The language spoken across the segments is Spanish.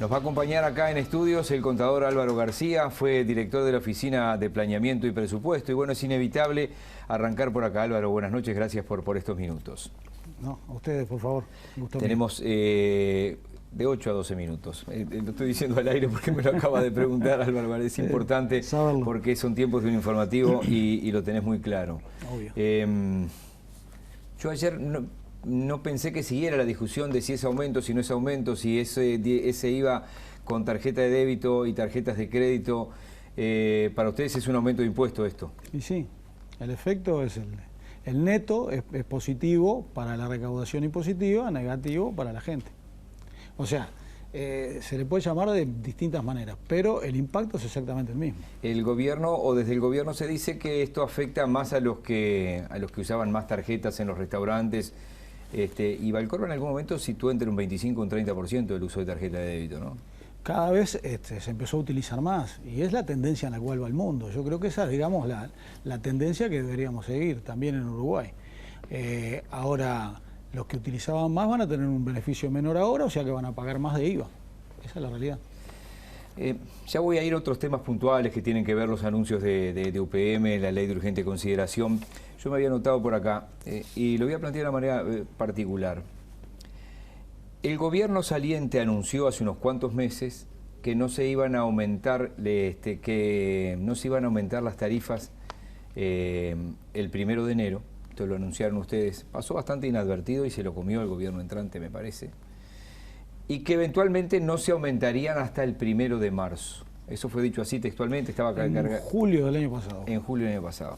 Nos va a acompañar acá en estudios el contador Álvaro García, fue director de la Oficina de Planeamiento y Presupuesto. Y bueno, es inevitable arrancar por acá. Álvaro, buenas noches, gracias por estos minutos. No, a ustedes, por favor. Tenemos de 8 a 12 minutos. Lo estoy diciendo al aire porque me lo acaba de preguntar Álvaro. Es importante porque son tiempos de un informativo y lo tenés muy claro. Obvio. Yo ayer no pensé que siguiera la discusión de si es aumento, si no es aumento, si ese IVA con tarjeta de débito y tarjetas de crédito. Para ustedes es un aumento de impuesto esto. Y sí, el efecto es el neto es positivo para la recaudación impositiva, negativo para la gente. O sea, se le puede llamar de distintas maneras, pero el impacto es exactamente el mismo. El gobierno, o desde el gobierno se dice que esto afecta más a los que usaban más tarjetas en los restaurantes. Y Valcorba en algún momento situó entre un 25 y un 30% del uso de tarjeta de débito, ¿no? Cada vez se empezó a utilizar más y es la tendencia en la cual va el mundo. Yo creo que esa es, digamos, la tendencia que deberíamos seguir también en Uruguay. Ahora, los que utilizaban más van a tener un beneficio menor ahora, o sea que van a pagar más de IVA. Esa es la realidad. Ya voy a ir a otros temas puntuales que tienen que ver los anuncios de UPM, la ley de urgente consideración. Yo me había anotado por acá y lo voy a plantear de una manera particular. El gobierno saliente anunció hace unos cuantos meses que no se iban a aumentar, las tarifas el 1 de enero. Esto lo anunciaron ustedes. Pasó bastante inadvertido y se lo comió el gobierno entrante, me parece. Y que eventualmente no se aumentarían hasta el 1 de marzo. Eso fue dicho así textualmente. Estaba acá en julio del año pasado. En julio del año pasado.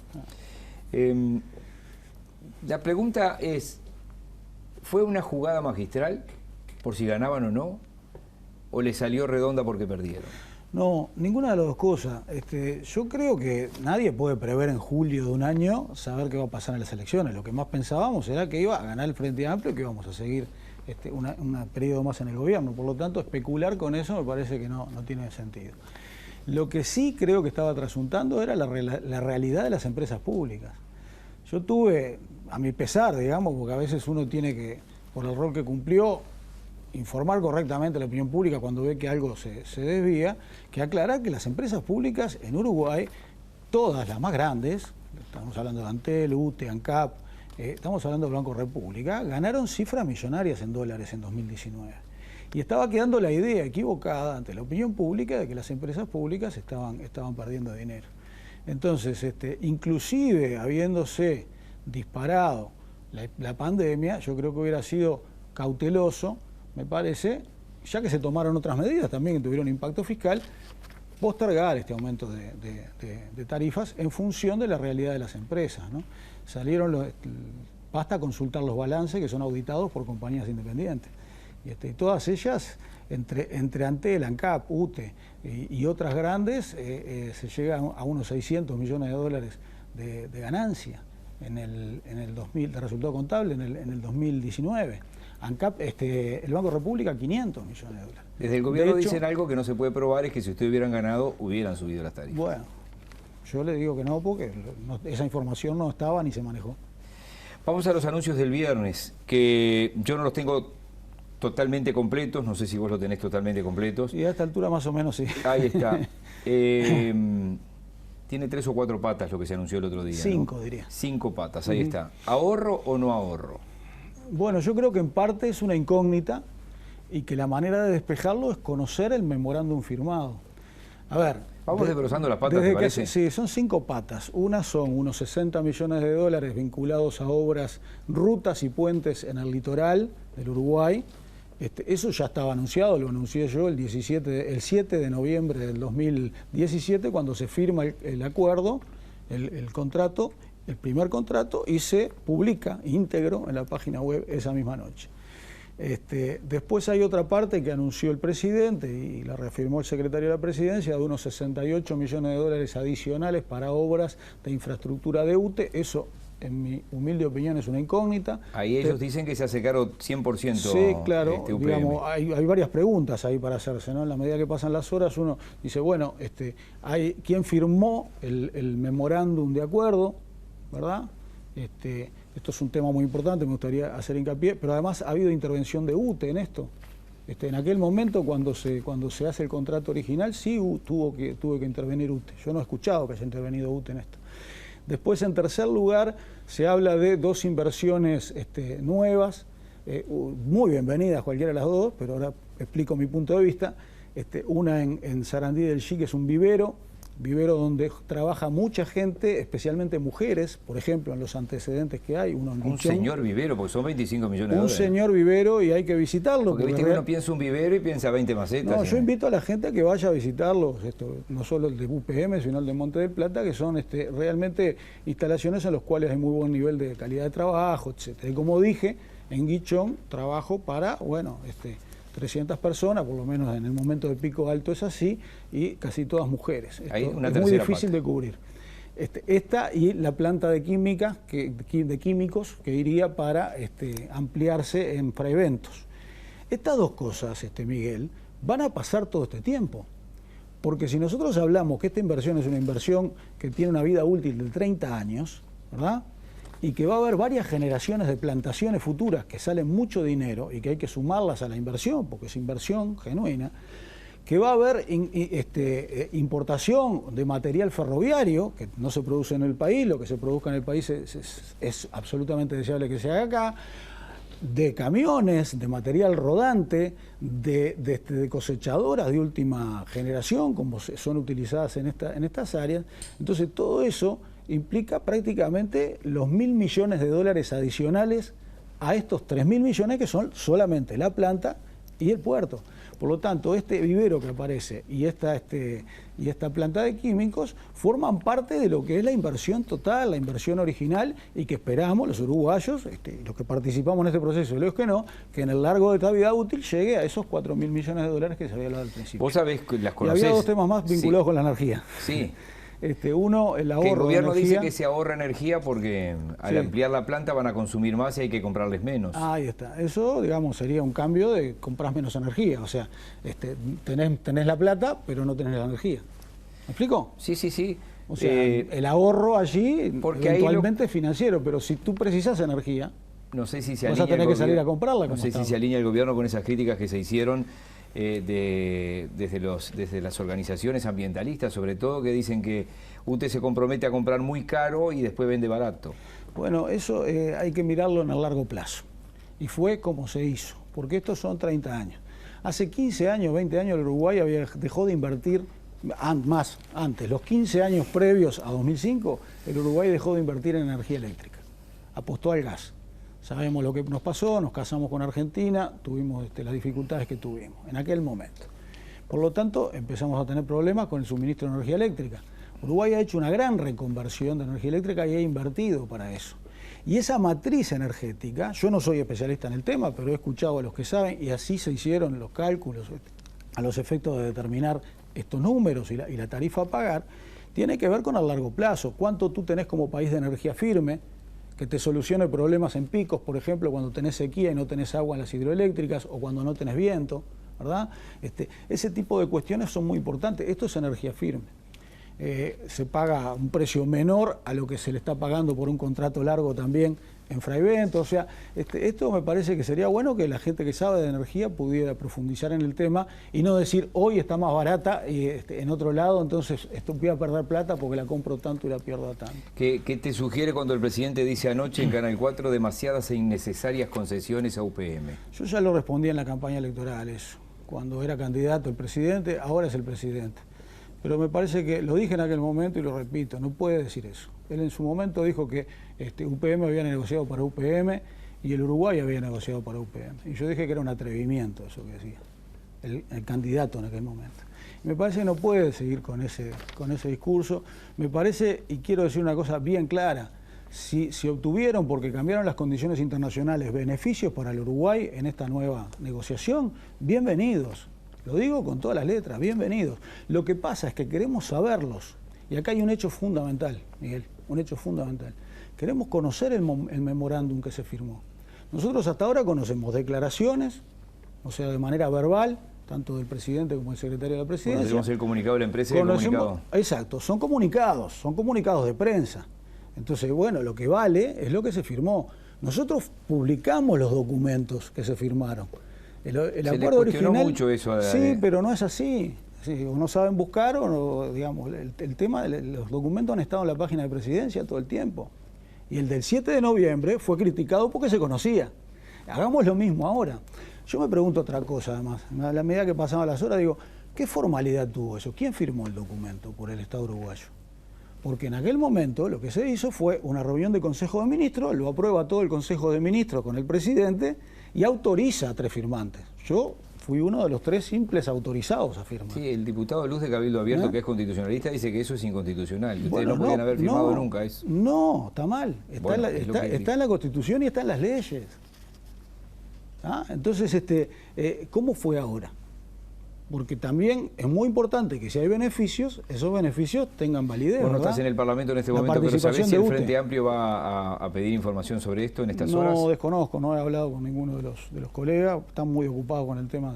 La pregunta es, ¿fue una jugada magistral por si ganaban o no? ¿O le salió redonda porque perdieron? No, ninguna de las dos cosas. Yo creo que nadie puede prever en julio de un año saber qué va a pasar en las elecciones. Lo que más pensábamos era que iba a ganar el Frente Amplio y que íbamos a seguir un periodo más en el gobierno. Por lo tanto, especular con eso me parece que no tiene sentido. Lo que sí creo que estaba trasuntando era la realidad de las empresas públicas. Yo tuve, a mi pesar, digamos, porque a veces uno tiene que, por el rol que cumplió, informar correctamente a la opinión pública cuando ve que algo se desvía, que aclarar que las empresas públicas en Uruguay, todas las más grandes, estamos hablando de Antel, UTE, ANCAP, estamos hablando del Banco República, ganaron cifras millonarias en dólares en 2019. Y estaba quedando la idea equivocada ante la opinión pública de que las empresas públicas estaban perdiendo dinero. Entonces, inclusive habiéndose disparado la pandemia, yo creo que hubiera sido cauteloso, me parece, ya que se tomaron otras medidas también que tuvieron impacto fiscal, postergar este aumento de tarifas en función de la realidad de las empresas, ¿no? Basta consultar los balances que son auditados por compañías independientes. Y todas ellas, entre Antel, ANCAP, UTE y otras grandes, se llega a unos 600 millones de dólares de ganancia de resultado contable en el 2019. ANCAP, el Banco República, 500 millones de dólares. Desde el gobierno dicen algo que no se puede probar, es que si ustedes hubieran ganado, hubieran subido las tarifas. Bueno, yo le digo que no, porque esa información no estaba ni se manejó. Vamos a los anuncios del viernes, que yo no los tengo totalmente completos, no sé si vos lo tenés totalmente completos. Y a esta altura más o menos sí. Ahí está. Tiene 3 o 4 patas lo que se anunció el otro día. 5, ¿no? Diría. 5 patas, ahí está. ¿Ahorro o no ahorro? Bueno, yo creo que en parte es una incógnita y que la manera de despejarlo es conocer el memorándum firmado. A ver, vamos desglosando las patas, ¿te parece? Sí, son 5 patas. Una son unos 60 millones de dólares vinculados a obras, rutas y puentes en el litoral del Uruguay. Eso ya estaba anunciado, lo anuncié yo el 7 de noviembre del 2017, cuando se firma el acuerdo, el contrato, el primer contrato, y se publica íntegro en la página web esa misma noche. Después hay otra parte que anunció el presidente y la reafirmó el secretario de la Presidencia, de unos 68 millones de dólares adicionales para obras de infraestructura de UTE. Eso, en mi humilde opinión, es una incógnita. Ahí ellos dicen que se hace cargo 100%. Sí, claro. UPM. Digamos, hay varias preguntas ahí para hacerse, ¿no? En la medida que pasan las horas, uno dice, bueno, ¿quién firmó el memorándum de acuerdo? ¿Verdad? Esto es un tema muy importante, me gustaría hacer hincapié, pero además ha habido intervención de UTE en esto. En aquel momento, cuando se hace el contrato original, sí tuvo que intervenir UTE. Yo no he escuchado que haya intervenido UTE en esto. Después, en tercer lugar, se habla de 2 inversiones nuevas, muy bienvenidas cualquiera de las dos, pero ahora explico mi punto de vista. Una en Sarandí del Chi, que es un vivero donde trabaja mucha gente, especialmente mujeres, por ejemplo, en los antecedentes que hay. Uno en un Guichón, señor vivero, porque son 25 millones de dólares. Un señor vivero, y hay que visitarlo. Porque viste que uno piensa un vivero y piensa 20 macetas. No, yo invito a la gente a que vaya a visitarlos, no solo el de UPM, sino el de Monte del Plata, que son realmente instalaciones en las cuales hay muy buen nivel de calidad de trabajo, etc. Y como dije, en Guichón trabajo para, 300 personas, por lo menos en el momento de pico alto es así, y casi todas mujeres. Hay una es muy difícil de cubrir. Esta y la planta de químicos que iría para ampliarse en Fraiventos. Estas 2 cosas, Miguel, van a pasar todo este tiempo. Porque si nosotros hablamos que esta inversión es una inversión que tiene una vida útil de 30 años, ¿verdad?, y que va a haber varias generaciones de plantaciones futuras que salen mucho dinero y que hay que sumarlas a la inversión, porque es inversión genuina, que va a haber importación de material ferroviario, que no se produce en el país, lo que se produzca en el país es absolutamente deseable que se haga acá, de camiones, de material rodante, de cosechadoras de última generación, como son utilizadas en estas áreas. Entonces todo eso implica prácticamente los 1.000 millones de dólares adicionales a estos 3.000 millones que son solamente la planta y el puerto. Por lo tanto, este vivero que aparece y esta planta de químicos forman parte de lo que es la inversión total, la inversión original, y que esperamos los uruguayos, los que participamos en este proceso y los que no, que en el largo de esta vida útil llegue a esos 4.000 millones de dólares que se había hablado al principio. Vos sabés que las conocés. Y había 2 temas más vinculados con la energía. Sí. Uno, el ahorro que el gobierno de energía. dice que se ahorra energía porque al ampliar la planta van a consumir más y hay que comprarles menos. Ahí está. Eso, digamos, sería un cambio de comprar menos energía. O sea, tenés la plata, pero no tenés la energía. ¿Me explico? Sí, sí, sí. O sea, el ahorro allí porque eventualmente es financiero, pero si tú precisas energía, no sé si se vas a tener que salir a comprarla. No sé si se alinea el gobierno con esas críticas que se hicieron desde las organizaciones ambientalistas, sobre todo, que dicen que UTE se compromete a comprar muy caro y después vende barato. Bueno, eso hay que mirarlo en el largo plazo. Y fue como se hizo, porque estos son 30 años. Hace 15 años, 20 años, el Uruguay dejó de invertir, más antes, los 15 años previos a 2005, el Uruguay dejó de invertir en energía eléctrica. Apostó al gas. Sabemos lo que nos pasó, nos casamos con Argentina, tuvimos las dificultades que tuvimos en aquel momento. Por lo tanto, empezamos a tener problemas con el suministro de energía eléctrica. Uruguay ha hecho una gran reconversión de energía eléctrica y ha invertido para eso. Y esa matriz energética, yo no soy especialista en el tema, pero he escuchado a los que saben, y así se hicieron los cálculos a los efectos de determinar estos números y la tarifa a pagar, tiene que ver con el largo plazo. ¿Cuánto tú tenés como país de energía firme que te solucione problemas en picos, por ejemplo, cuando tenés sequía y no tenés agua en las hidroeléctricas, o cuando no tenés viento, ¿verdad? Ese tipo de cuestiones son muy importantes. Esto es energía firme. Se paga un precio menor a lo que se le está pagando por un contrato largo también en Fraiventos. O sea, esto me parece que sería bueno que la gente que sabe de energía pudiera profundizar en el tema y no decir hoy está más barata y en otro lado, entonces voy a perder plata porque la compro tanto y la pierdo tanto. ¿Qué te sugiere cuando el presidente dice anoche en Canal 4 demasiadas e innecesarias concesiones a UPM? Yo ya lo respondí en la campaña electoral eso. Cuando era candidato el presidente, ahora es el presidente. Pero me parece que, lo dije en aquel momento y lo repito, no puede decir eso. Él en su momento dijo que UPM había negociado para UPM y el Uruguay había negociado para UPM. Y yo dije que era un atrevimiento eso que decía el candidato en aquel momento. Y me parece que no puede seguir con ese discurso. Me parece, y quiero decir una cosa bien clara, si obtuvieron, porque cambiaron las condiciones internacionales, beneficios para el Uruguay en esta nueva negociación, bienvenidos. Lo digo con todas las letras, bienvenidos. Lo que pasa es que queremos saberlos. Y acá hay un hecho fundamental, Miguel, un hecho fundamental. Queremos conocer el memorándum que se firmó. Nosotros hasta ahora conocemos declaraciones, o sea, de manera verbal, tanto del presidente como del secretario de la presidencia. Conocemos el comunicado de la empresa y el comunicado. Exacto, son comunicados de prensa. Entonces, bueno, lo que vale es lo que se firmó. Nosotros publicamos los documentos que se firmaron. El Se acuerdo le cuestionó original, mucho eso sí, pero no es así. Sí, o no saben buscar o no, digamos, el tema, los documentos han estado en la página de Presidencia todo el tiempo. Y el del 7 de noviembre fue criticado porque se conocía. Hagamos lo mismo ahora. Yo me pregunto otra cosa además. A la medida que pasaban las horas digo, ¿qué formalidad tuvo eso? ¿Quién firmó el documento por el Estado uruguayo? Porque en aquel momento lo que se hizo fue una reunión de Consejo de Ministros, lo aprueba todo el Consejo de Ministros con el presidente y autoriza a 3 firmantes. Yo fui uno de los 3 simples autorizados a firmar. Sí, el diputado Luz de Cabildo Abierto, que es constitucionalista, dice que eso es inconstitucional. Y ustedes no podían haber firmado nunca eso. No, está mal. Está en la Constitución y está en las leyes. ¿Ah? Entonces, ¿cómo fue ahora? Porque también es muy importante que si hay beneficios, esos beneficios tengan validez. Vos no ¿verdad? estás en el Parlamento en este momento, pero ¿sabés si el Frente Amplio va a pedir información sobre esto en estas horas? No, desconozco, no he hablado con ninguno de los colegas, están muy ocupados con el tema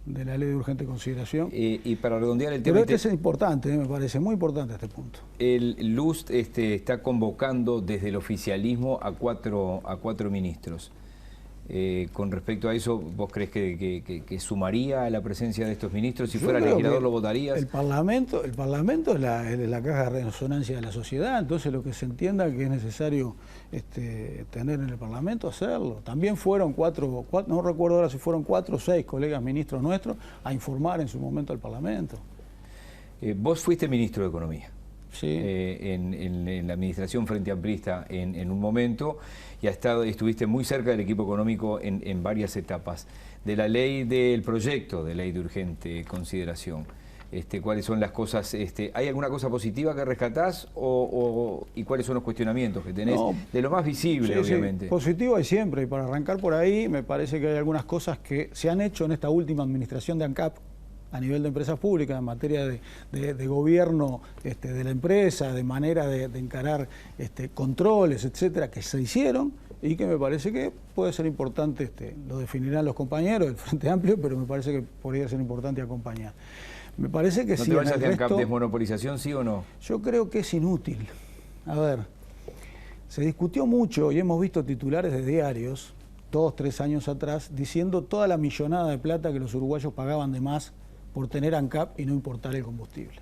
de la ley de urgente consideración. Y para redondear el tema... Pero es importante, me parece muy importante este punto. El Lust está convocando desde el oficialismo a cuatro ministros. Con respecto a eso, ¿vos crees que sumaría a la presencia de estos ministros? Si fuera legislador, ¿lo votarías? El Parlamento es la caja de resonancia de la sociedad, entonces lo que se entienda que es necesario tener en el Parlamento, hacerlo. También fueron cuatro, no recuerdo ahora si fueron 4 o 6 colegas ministros nuestros a informar en su momento al Parlamento. Vos fuiste ministro de Economía. Sí. En la administración Frente Amplista en un momento y estuviste muy cerca del equipo económico en varias etapas. De la ley del proyecto de ley de urgente consideración, ¿cuáles son las cosas? ¿Hay alguna cosa positiva que rescatás y cuáles son los cuestionamientos que tenés? No, de lo más visible, obviamente. Sí, positivo hay siempre, y para arrancar por ahí me parece que hay algunas cosas que se han hecho en esta última administración de ANCAP a nivel de empresas públicas, en materia de gobierno de la empresa, de manera de encarar controles, etcétera, que se hicieron y que me parece que puede ser importante, lo definirán los compañeros del Frente Amplio, pero me parece que podría ser importante acompañar. Me parece que ¿No sí. te vayas de ANCAP desmonopolización, sí o no? Yo creo que es inútil. A ver, se discutió mucho y hemos visto titulares de diarios, 2, 3 años atrás, diciendo toda la millonada de plata que los uruguayos pagaban de más por tener ANCAP y no importar el combustible.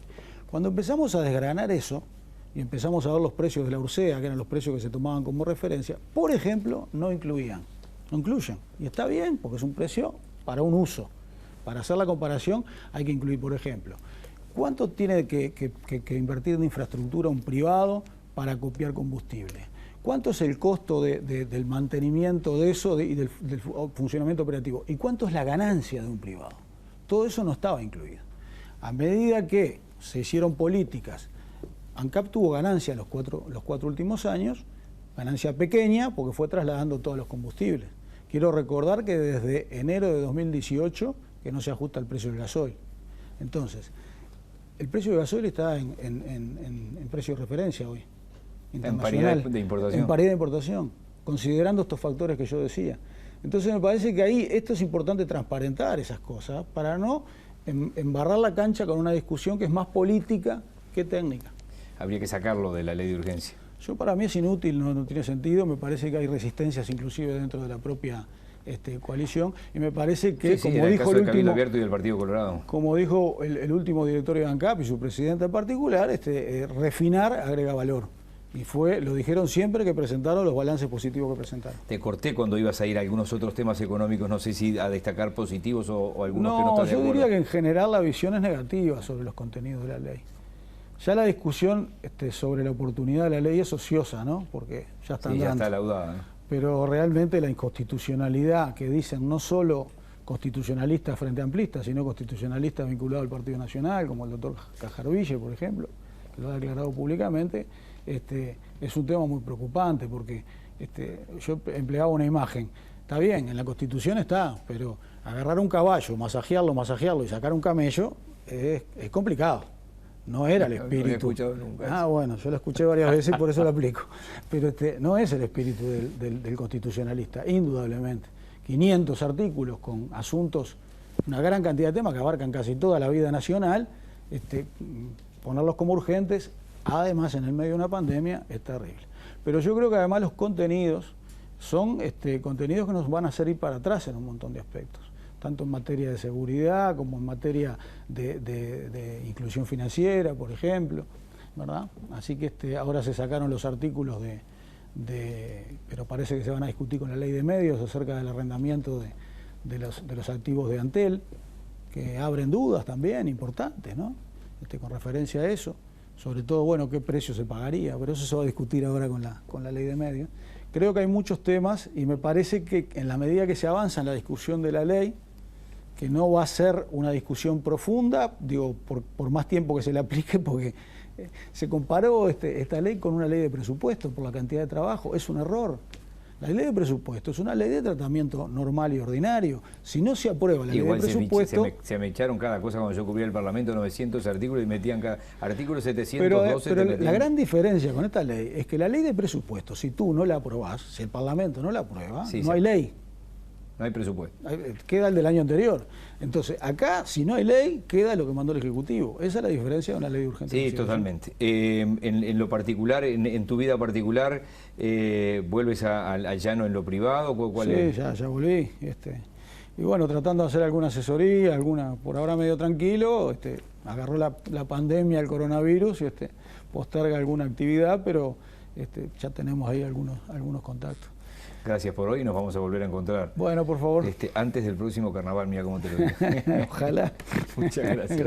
Cuando empezamos a desgranar eso y empezamos a ver los precios de la Ursea, que eran los precios que se tomaban como referencia, por ejemplo, no incluyen. Y está bien, porque es un precio para un uso. Para hacer la comparación hay que incluir, por ejemplo, ¿cuánto tiene que invertir en infraestructura un privado para copiar combustible? ¿Cuánto es el costo del mantenimiento de eso y del funcionamiento operativo? ¿Y cuánto es la ganancia de un privado? Todo eso no estaba incluido. A medida que se hicieron políticas, ANCAP tuvo ganancia los cuatro últimos años, ganancia pequeña porque fue trasladando todos los combustibles. Quiero recordar que desde enero de 2018 que no se ajusta el precio del gasoil. Entonces, el precio del gasoil está en precio de referencia hoy, internacional. En paridad de importación. En paridad de importación, considerando estos factores que yo decía. Entonces me parece que ahí esto es importante transparentar esas cosas para no embarrar la cancha con una discusión que es más política que técnica. Habría que sacarlo de la ley de urgencia. Para mí es inútil, no tiene sentido, me parece que hay resistencias inclusive dentro de la propia coalición y me parece que, como dijo el caso del Cabildo Abierto y del Partido Colorado. Como dijo el último directorio de ANCAP y su presidente en particular, refinar agrega valor. Y lo dijeron siempre que presentaron los balances positivos que presentaron. Te corté cuando ibas a ir a algunos otros temas económicos, no sé si a destacar positivos o algunos que no estás de acuerdo. Yo diría que en general la visión es negativa sobre los contenidos de la ley. Ya la discusión sobre la oportunidad de la ley es ociosa, ¿no? Porque ya está ya está laudada, ¿no? Pero realmente la inconstitucionalidad que dicen no solo constitucionalistas frente amplistas, sino constitucionalistas vinculados al Partido Nacional, como el doctor Cajarville, por ejemplo, que lo ha declarado públicamente, es un tema muy preocupante porque yo empleaba una imagen. Está bien, en la Constitución está, pero agarrar un caballo, masajearlo y sacar un camello es complicado. No era el espíritu. No lo he escuchado nunca. Bueno, yo lo escuché varias veces y por eso lo aplico. Pero no es el espíritu del constitucionalista, indudablemente. 500 artículos con asuntos, una gran cantidad de temas que abarcan casi toda la vida nacional, ponerlos como urgentes, además en el medio de una pandemia, es terrible. Pero yo creo que además los contenidos son contenidos que nos van a hacer ir para atrás en un montón de aspectos. tanto en materia de seguridad como en materia de inclusión financiera, por ejemplo, ¿verdad? Así que ahora se sacaron los artículos pero parece que se van a discutir con la ley de medios acerca del arrendamiento de los activos de Antel, que abren dudas también importantes, ¿no? Con referencia a eso, sobre todo, bueno, qué precio se pagaría, pero eso se va a discutir ahora con la ley de medios. Creo que hay muchos temas y me parece que en la medida que se avanza en la discusión de la ley, que no va a ser una discusión profunda, digo, por más tiempo que se le aplique, porque se comparó esta ley con una ley de presupuesto por la cantidad de trabajo, es un error. La ley de presupuesto es una ley de tratamiento normal y ordinario. Si no se aprueba la ley de presupuesto... Se me echaron cada cosa cuando yo cubría el Parlamento, 900 artículos y metían cada artículo 712. Pero la gran diferencia con esta ley es que la ley de presupuesto, si tú no la aprobás, si el Parlamento no la aprueba, no hay ley. No hay presupuesto. Queda el del año anterior. Entonces, acá, si no hay ley, queda lo que mandó el Ejecutivo. Esa es la diferencia de una ley de urgente. Sí, totalmente. En lo particular, en tu vida particular, ¿vuelves al llano en lo privado? ¿Cuál es? Ya volví. Y bueno, tratando de hacer alguna asesoría, por ahora medio tranquilo, agarró la pandemia, el coronavirus, y posterga alguna actividad, pero ya tenemos ahí algunos contactos. Gracias por hoy y nos vamos a volver a encontrar. Bueno, por favor. Antes del próximo carnaval, mira cómo te lo digo. Ojalá. Muchas gracias. Gracias.